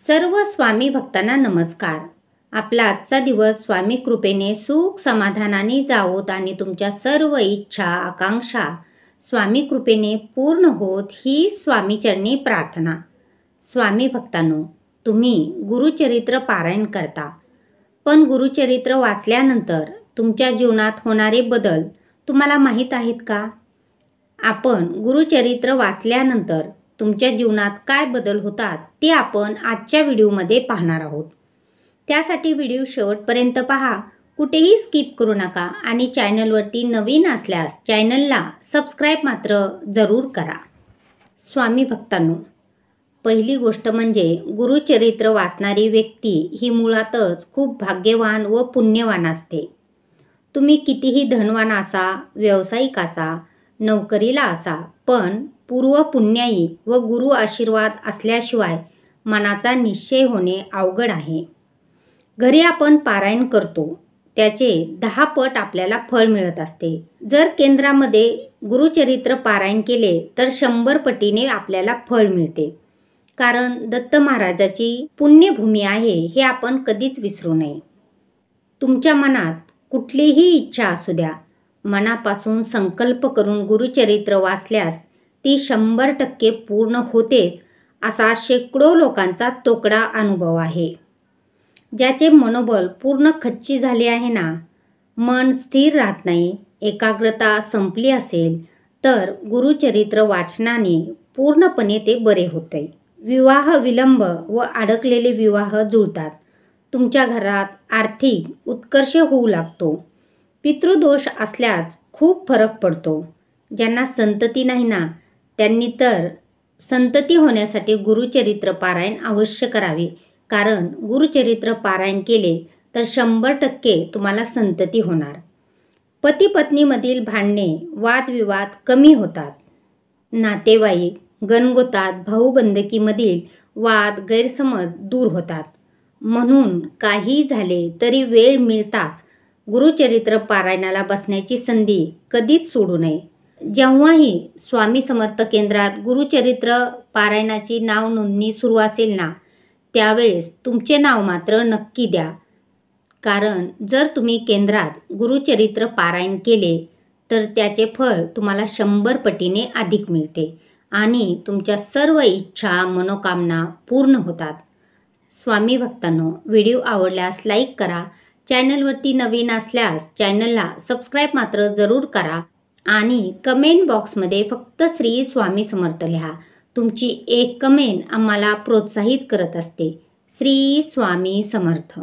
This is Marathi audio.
सर्व स्वामी भक्तांना नमस्कार। आपला आजचा दिवस स्वामी कृपेने सुख समाधानाने जावोत आणि तुमच्या सर्व इच्छा आकांक्षा स्वामी कृपेने पूर्ण होत ही स्वामी चरणी प्रार्थना। स्वामी भक्तांनो, तुम्ही गुरुचरित्र पारायण करता, पण गुरुचरित्र वाचल्यानंतर तुमच्या जीवनात होणारे बदल तुम्हाला माहीत आहेत का? आपण गुरुचरित्र वाचल्यानंतर तुमच्या जीवनात काय बदल होतात ते आपण आजच्या व्हिडिओमध्ये पाहणार आहोत। त्यासाठी व्हिडिओ शेवटपर्यंत पहा, कुठेही स्किप करू नका आणि चॅनलवरती नवीन असल्यास चॅनलला सबस्क्राईब मात्र जरूर करा। स्वामी भक्तांनो, पहिली गोष्ट म्हणजे गुरुचरित्र वाचणारी व्यक्ती ही मुळातच खूप भाग्यवान व पुण्यवान असते। तुम्ही कितीही धनवान असा, व्यावसायिक असा, नोकरीला असा, पण पूर्व पुण्याई व गुरु आशीर्वाद असल्याशिवाय मनाचा निश्चय होणे अवघड आहे। घरी आपण पारायण करतो त्याचे 10 पट आपल्याला फळ मिळत असते। जर केंद्रामध्ये गुरुचरित्र पारायण केले तर 100 पटीने आपल्याला फळ मिळते। कारण दत्त महाराजाची पुण्यभूमी आहे हे आपण कधीच विसरू नये। तुमच्या मनात कुठलीही इच्छा असू द्या, मनापासून संकल्प करून गुरुचरित्र वाचल्यास ती 100% पूर्ण होतेच असा शेकडो लोकांचा तोकडा अनुभव आहे। ज्याचे मनोबल पूर्ण खच्ची झाले आहे ना, मन स्थिर राहत नाही, एकाग्रता संपली असेल तर गुरुचरित्र वाचनाने पूर्णपणे ते बरे होते। विवाह विलंब व अडकलेले विवाह जुळतात। तुमच्या घरात आर्थिक उत्कर्ष होऊ लागतो। पितृदोष असल्यास खूप फरक पडतो। ज्यांना संतती नाही ना, त्यांनी तर संतती होण्यासाठी गुरुचरित्र पारायण अवश्य करावे। कारण गुरुचरित्र पारायण केले तर 100% तुम्हाला संतती होणार। पती पत्नीमधील भांडणे वादविवाद कमी होतात। नातेवाईक गणगोतात, भाऊबंदकीमधील वाद गैरसमज दूर होतात। म्हणून काही झाले तरी वेळ मिळताच गुरुचरित्र पारायणाला बसण्याची संधी कधीच सोडू नये। जेव्हाही स्वामी समर्थ केंद्रात गुरुचरित्र पारायणाची नाव नोंदणी सुरू असेल ना, त्यावेळेस तुमचे नाव मात्र नक्की द्या। कारण जर तुम्ही केंद्रात गुरुचरित्र पारायण केले तर त्याचे फळ तुम्हाला 100 पटीने अधिक मिळते आणि तुमच्या सर्व इच्छा मनोकामना पूर्ण होतात। स्वामी भक्तांनो, व्हिडिओ आवडल्यास लाईक करा, चॅनलवरती नवीन असल्यास चॅनलला सबस्क्राईब मात्र जरूर करा आणि कमेंट बॉक्समध्ये फक्त श्री स्वामी समर्थ लिहा। तुमची एक कमेंट आम्हाला प्रोत्साहित करत असते। श्री स्वामी समर्थ।